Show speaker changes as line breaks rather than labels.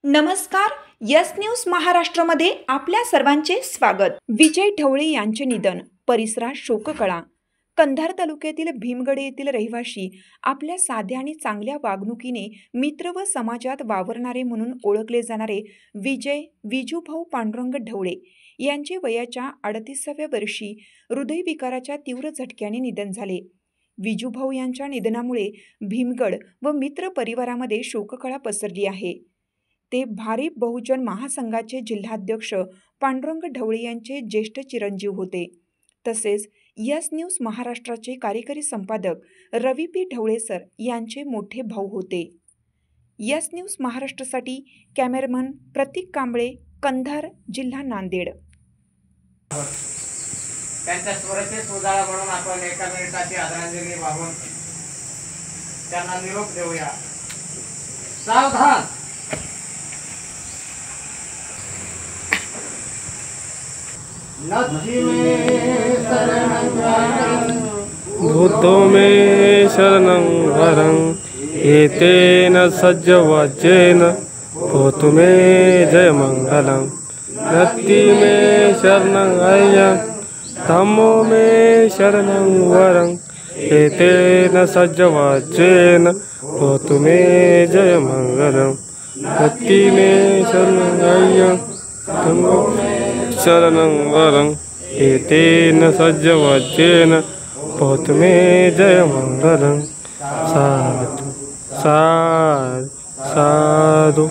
नमस्कार. Yes news महाराष्ट्रामध्ये आपल्या सर्वांचे स्वागत. विजय ढवळे यांचे निधन, परिसरात शोककळा. कंधार तालुक्यातील भीमगड येथील रहिवाशी, आपल्या साध्या आणि चांगल्या वागणुकीने मित्र व समाजात वावरणारे म्हणून ओळखले जाणारे विजूभाऊ पांडुरंग ढवळे यांचे वयाच्या 38व्या वर्षी हृदयविकाराच्या तीव्र झटक्याने निधन झाले. विजूभाऊ यांच्या निधनामुळे भीमगड व मित्र परिवारामध्ये शोककळा पसरली आहे. ते भारिप बहुजन महासंघाचे जिल्हाध्यक्ष पांडुरंग ढवळे यांचे ज्येष्ठ चिरंजीव होते. तसेच यस न्यूज महाराष्ट्राचे कार्यकारी संपादक रवी पी ढवळे सर यांचे मोठे भाऊ होते. यस न्यूज महाराष्ट्रासाठी कॅमेरामन प्रतीक कांबळे, कंधार, जिल्हा नांदेड.
त्यांच्या स्वराचे उजाळा म्हणून आपण एका मिनिटाची आदरांजली वाहून त्यांना निरोप देऊया. सावधान.
भूतो मे शरणं वरं एतेन सज्जवाच्येन भूतो मे जयमंगलं. नत्ति मे शरणं अय्यं धम्मो मे शरणं वरं एतेन सज्जवाच्येन भूतो मे जयमंगलं. नत्ति मे शरणं अय्यं धम्मो मे शरणं वरं एतेन सज्जवाच्येन भूतो मे जयमंगलं. साधु साधु साधु.